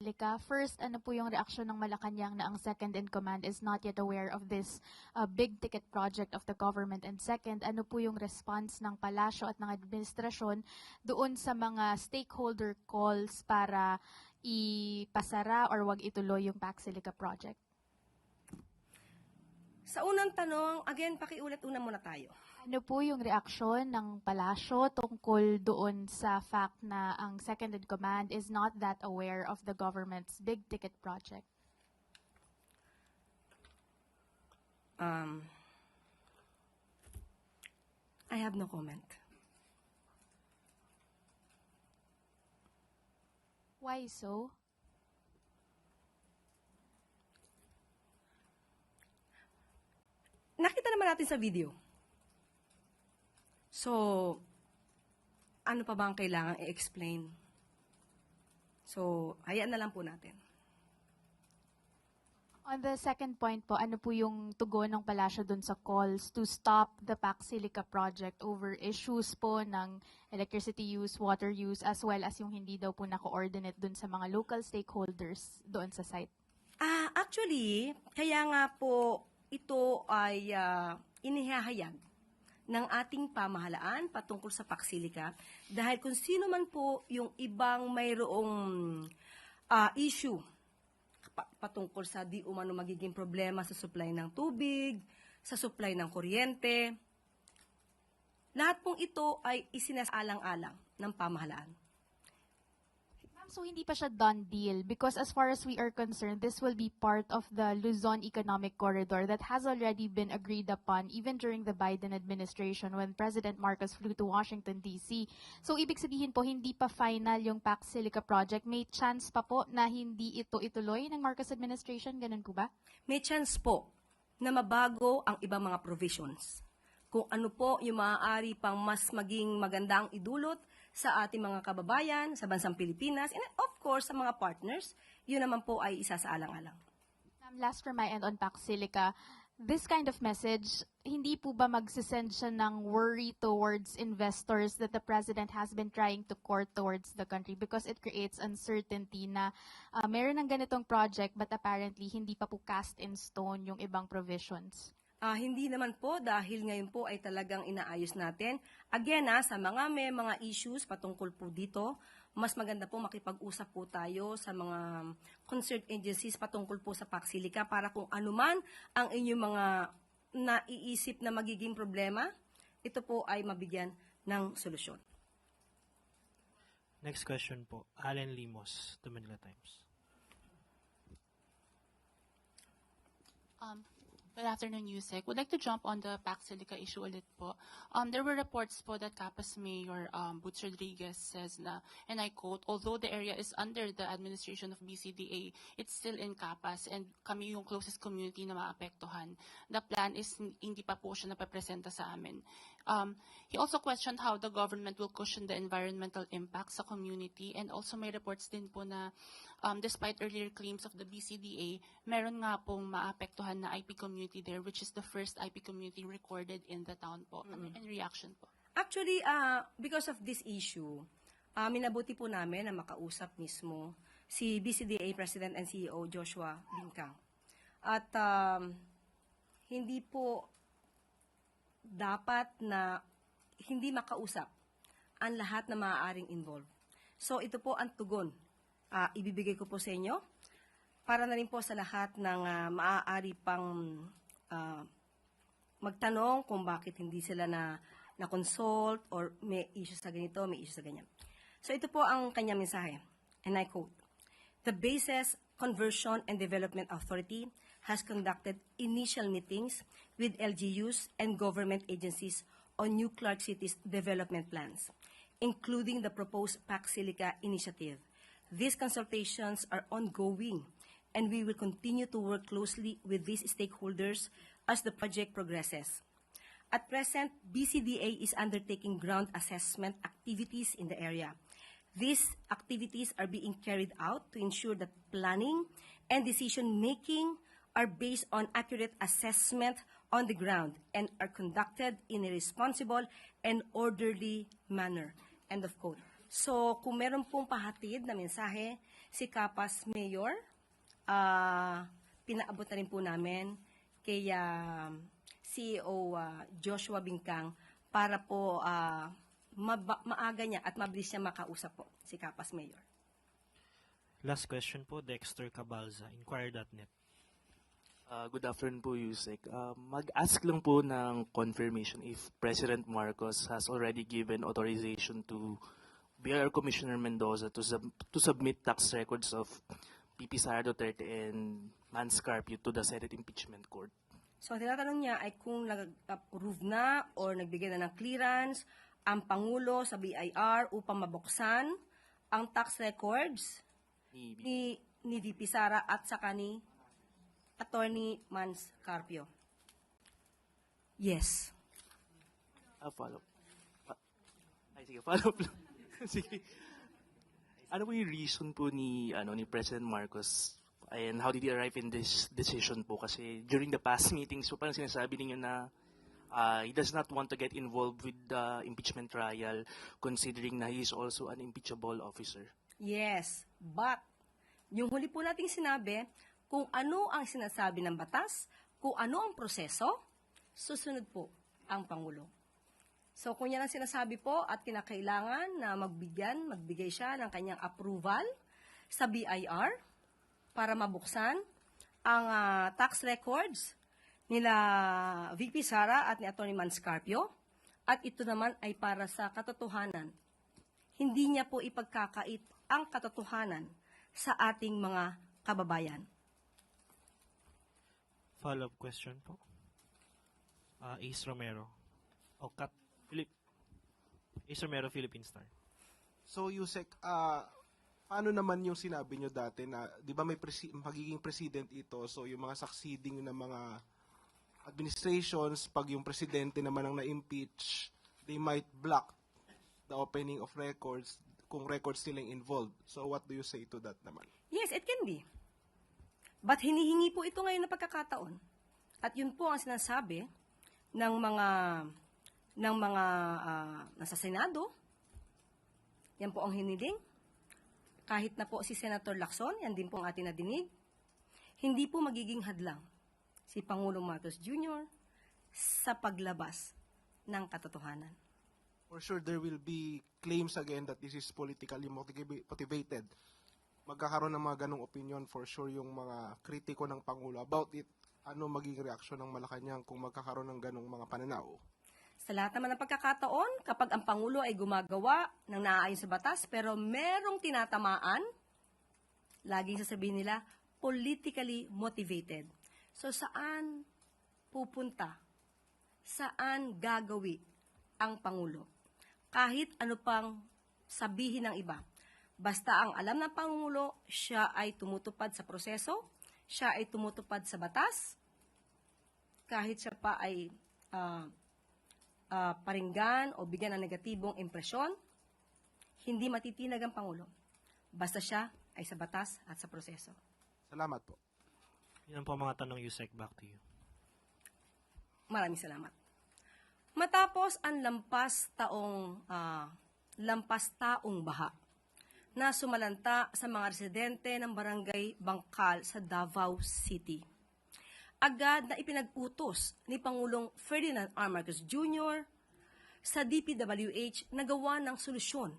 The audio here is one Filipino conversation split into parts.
Silica. First, ano po yung reaksyon ng Malacanang na ang second-in-command is not yet aware of this big-ticket project of the government? And second, ano po yung response ng palasyo at ng administrasyon doon sa mga stakeholder calls para ipasara or wag ituloy yung PAC Silica project? Sa unang tanong, again, pakiulit una muna tayo. Ano po yung reaksyon ng palasyo tungkol doon sa fact na ang second-in-command is not that aware of the government's big-ticket project? I have no comment. Why so? Nakita naman natin sa video. So, ano pa ba ang kailangang i-explain? So, hayaan na lang po natin. On the second point po, ano po yung tugon ng palasyo dun sa calls to stop the PAC Silica project over issues po ng electricity use, water use, as well as yung hindi daw po na-coordinate dun sa mga local stakeholders doon sa site? Actually, kaya nga po ito ay inihahayag ng ating pamahalaan patungkol sa PAC Silica dahil kung sino man po yung ibang mayroong issue patungkol sa di umano magiging problema sa supply ng tubig, sa supply ng kuryente, lahat pong ito ay isinasalang-alang ng pamahalaan. So hindi pa siya done deal because as far as we are concerned, this will be part of the Luzon Economic Corridor that has already been agreed upon even during the Biden administration when President Marcos flew to Washington, D.C. So ibig sabihin po, hindi pa final yung PAC Silica project. May chance pa po na hindi ito ituloy ng Marcos administration? Ganun po ba? May chance po na mabago ang ibang mga provisions. Kung ano po yung maaari pang mas maging magandang idulot sa ating mga kababayan, sa bansang Pilipinas, and of course, sa mga partners, yun naman po ay isa sa alang-alang. Last from my end on PAC Silica, this kind of message, hindi po ba magsisend siya ng worry towards investors that the President has been trying to court towards the country because it creates uncertainty na meron ng ganitong project but apparently hindi pa po cast in stone yung ibang provisions? Hindi naman po dahil ngayon po ay talagang inaayos natin. Again, sa may mga issues patungkol po dito, mas maganda po makipag-usap po tayo sa mga concerned agencies patungkol po sa PAC Silica para kung anuman ang inyong mga naiisip na magiging problema, ito po ay mabigyan ng solusyon. Next question po, Allen Limos, The Manila Times. Good afternoon, Yusek. Would like to jump on the PAC Silica issue ulit po. There were reports po that Capas Mayor Butch Rodriguez says na, and I quote, although the area is under the administration of BCDA, it's still in Capas and kami yung closest community na maapektuhan. The plan is hindi pa po siya napapresenta sa amin. He also questioned how the government will cushion the environmental impact sa community and also may reports din po na despite earlier claims of the BCDA, meron nga pong maapektuhan na IP community there, which is the first IP community recorded in the town po. And reaction po? Actually, because of this issue, minabuti po namin na makausap mismo si BCDA President and CEO Joshua Bincang. At hindi po dapat na hindi makausap ang lahat na maaaring involved. So ito po ang tugon. Ibibigay ko po sa inyo para na rin po sa lahat ng maaari pang magtanong kung bakit hindi sila na-consult or may issue sa ganito, may issue sa ganyan. So ito po ang kanyang mensahe, and I quote, "The Bases Conversion and Development Authority has conducted initial meetings with LGUs and government agencies on New Clark City's development plans, including the proposed PAC Silica initiative. These consultations are ongoing, and we will continue to work closely with these stakeholders as the project progresses. At present, BCDA is undertaking ground assessment activities in the area. These activities are being carried out to ensure that planning and decision-making are based on accurate assessment on the ground and are conducted in a responsible and orderly manner." End of quote. So, kung meron pong pahatid na mensahe, si Kapas Mayor, pinaabot na rin po namin kay CEO Joshua Bingkang para po maaga niya at mabilis niya makausap po si Kapas Mayor. Last question po, Dexter Cabalza, Inquirer.net. Good afternoon po, Yusek. Mag-ask lang po ng confirmation if President Marcos has already given authorization to BIR Commissioner Mendoza to submit tax records of PP Sara Duterte and Mans Carpio to the Senate Impeachment Court. So, ang tinatanong niya ay kung nag-approve na or nagbigay na ng clearance ang Pangulo sa BIR upang mabuksan ang tax records ni VP Sara at saka ni Attorney Mans Carpio. Yes. Follow. Sige, follow up lang. Sige. Ano po yung reason po ni President Marcos and how did he arrive in this decision po? Kasi during the past meetings po parang sinasabi ninyo na he does not want to get involved with the impeachment trial considering na he is also an impeachable officer. Yes, but yung huli po nating sinabi, kung ano ang sinasabi ng batas, kung ano ang proseso, susunod po ang Pangulo. So kung yan ang sinasabi po at kinakailangan na magbigay siya ng kanyang approval sa BIR para mabuksan ang tax records nila VP Sara at ni Atty. Mans Carpio, at ito naman ay para sa katotohanan. Hindi niya po ipagkakait ang katotohanan sa ating mga kababayan. Follow-up question po. Ace Romero. Ace Romero, Philippine Star. So, Yusek, paano naman yung sinabi nyo dati na, di ba may magiging president ito, so yung mga succeeding na mga administrations, pag yung presidente naman ang na-impeach, they might block the opening of records kung records silang involved. So, what do you say to that naman? Yes, it can be. But hinihingi po ito ngayon na pagkakataon. At yun po ang sinasabi ng mga nasa Senado. Yan po ang hiniling. Kahit na po si Senator Lacson, yan din po ang ating nadinig. Hindi po magiging hadlang si Pangulong Marcos Jr. sa paglabas ng katotohanan. For sure, there will be claims again that this is politically motivated. Magkakaroon ng mga ganong opinion for sure yung mga kritiko ng Pangulo about it. Ano magiging reaksyon ng Malacanang kung magkakaroon ng ganong mga pananaw? Sa lahat naman ng pagkakataon, kapag ang Pangulo ay gumagawa ng naaayon sa batas pero merong tinatamaan, laging sasabihin nila, politically motivated. So saan pupunta? Saan gagawi ang Pangulo? Kahit ano pang sabihin ng iba. Basta ang alam ng Pangulo, siya ay tumutupad sa proseso, siya ay tumutupad sa batas, kahit siya pa ay paringgan o bigyan ng negatibong impresyon, hindi matitinag ang Pangulo. Basta siya ay sa batas at sa proseso. Salamat po. Yan po ang mga tanong, Yusek. Back to you. Maraming salamat. Matapos ang lampas taong baha na sumalanta sa mga residente ng Barangay Bangkal sa Davao City, agad na ipinag-utos ni Pangulong Ferdinand R. Marcos Jr. sa DPWH na gawa ng solusyon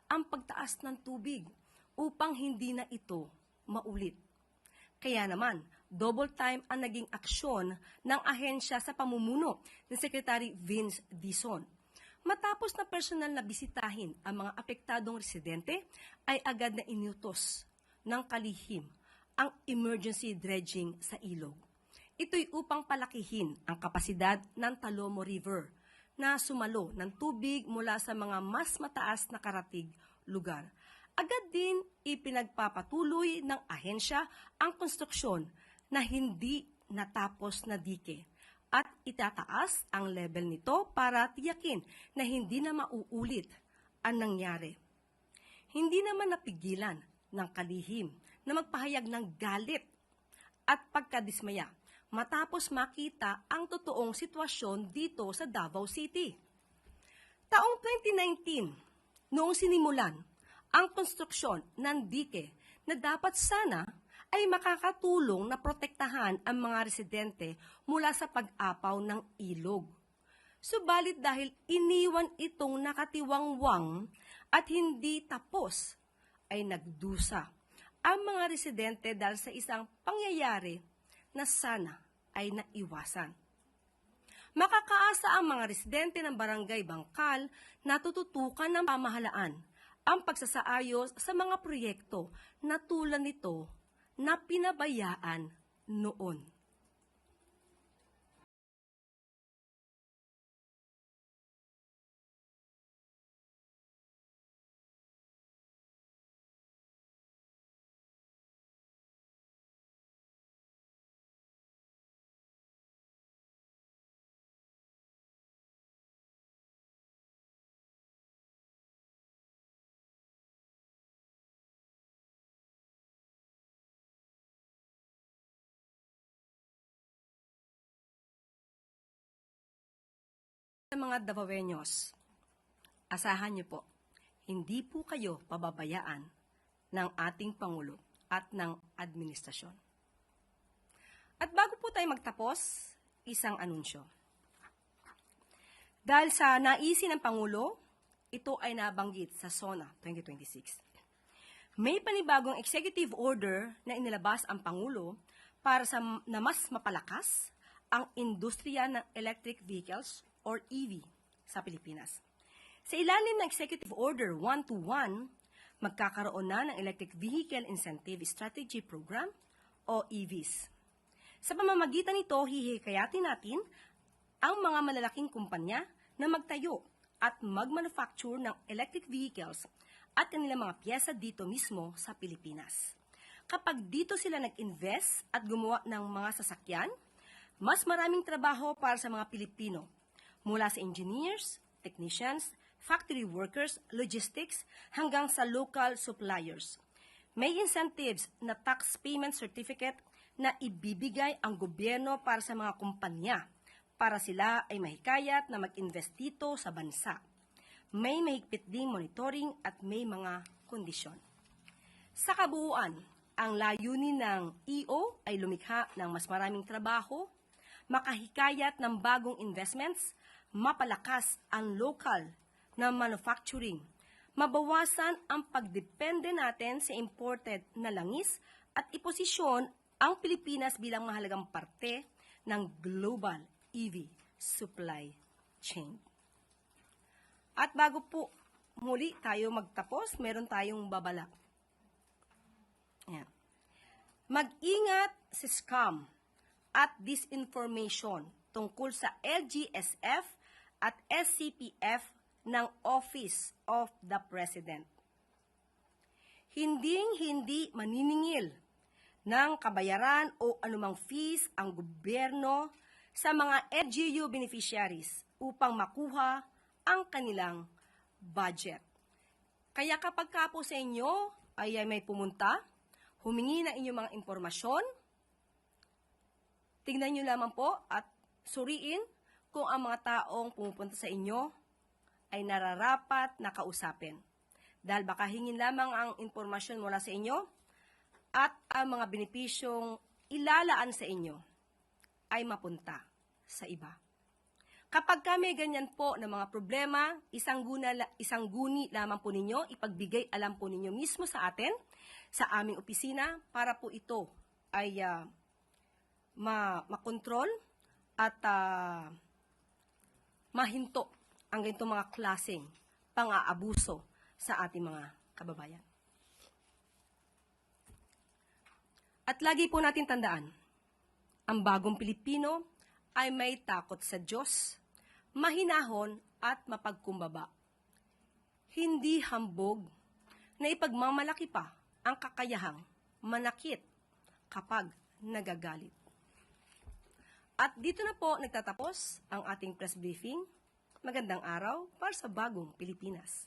ang pagtaas ng tubig upang hindi na ito maulit. Kaya naman, double time ang naging aksyon ng ahensya sa pamumuno ni Secretary Vince Dizon. Matapos na personal na bisitahin ang mga apektadong residente, ay agad na inutos ng kalihim ang emergency dredging sa ilog. Ito'y upang palakihin ang kapasidad ng Talomo River na sumalo ng tubig mula sa mga mas mataas na karatig lugar. Agad din ipinagpapatuloy ng ahensya ang konstruksyon na hindi natapos na dike at itataas ang level nito para tiyakin na hindi na mauulit ang nangyari. Hindi naman napigilan ng kalihim na magpahayag ng galit at pagkadismaya matapos makita ang totoong sitwasyon dito sa Davao City. Taong 2019, noong sinimulan ang konstruksyon ng dike na dapat sana ay makakatulong na protektahan ang mga residente mula sa pag-apaw ng ilog. Subalit dahil iniwan itong nakatiwangwang at hindi tapos, ay nagdusa ang mga residente dahil sa isang pangyayari na sana ay naiwasan. Makakaasa ang mga residente ng Barangay Bangkal na tututukan ng pamahalaan ang pagsasaayos sa mga proyekto na tulad nito na pinabayaan noon. Mga Davaoeños, asahan niyo po, hindi po kayo pababayaan ng ating Pangulo at ng administrasyon. At bago po tayo magtapos, isang anunsyo. Dahil sa naisin ng Pangulo, ito ay nabanggit sa SONA 2026. May panibagong executive order na inilabas ang Pangulo para na mas mapalakas ang industriya ng electric vehicles or EV sa Pilipinas. Sa ilalim ng Executive Order 121, magkakaroon na ng Electric Vehicle Incentive Strategy Program o EVs. Sa pamamagitan nito, hihikayatin natin ang mga malalaking kumpanya na magtayo at mag-manufacture ng electric vehicles at kanilang mga piyesa dito mismo sa Pilipinas. Kapag dito sila nag-invest at gumawa ng mga sasakyan, mas maraming trabaho para sa mga Pilipino, mula sa engineers, technicians, factory workers, logistics, hanggang sa local suppliers. May incentives na tax payment certificate na ibibigay ang gobyerno para sa mga kumpanya para sila ay mahikayat na mag-invest dito sa bansa. May mahigpit ding monitoring at may mga kondisyon. Sa kabuuan, ang layunin ng EO ay lumikha ng mas maraming trabaho, makahikayat ng bagong investments, mapalakas ang local na manufacturing, mabawasan ang pagdepende natin sa imported na langis at iposisyon ang Pilipinas bilang mahalagang parte ng global EV supply chain. At bago po muli tayo magtapos, meron tayong babala. Ayan. Mag-ingat sa scam at disinformation tungkol sa LGSF at SCPF ng Office of the President. Hinding-hindi maniningil ng kabayaran o anumang fees ang gobyerno sa mga LGU beneficiaries upang makuha ang kanilang budget. Kaya kapag ka po sa inyo ay may pumunta, humingi ng inyong mga impormasyon, tignan nyo lamang po at suriin kung ang mga taong pumupunta sa inyo ay nararapat na kausapin. Dahil baka hingin lamang ang impormasyon mula sa inyo at ang mga benepisyong ilalaan sa inyo ay mapunta sa iba. Kapag kami ganyan po ng mga problema, isang guni lamang po ninyo, ipagbigay alam po ninyo mismo sa atin, sa aming opisina, para po ito ay makontrol at mahinto ang ganitong mga klaseng pang-aabuso sa ating mga kababayan. At lagi po natin tandaan, ang bagong Pilipino ay may takot sa Diyos, mahinahon at mapagkumbaba. Hindi hambog na ipagmamalaki pa ang kakayahang manakit kapag nagagalit. At dito na po nagtatapos ang ating press briefing. Magandang araw para sa bagong Pilipinas.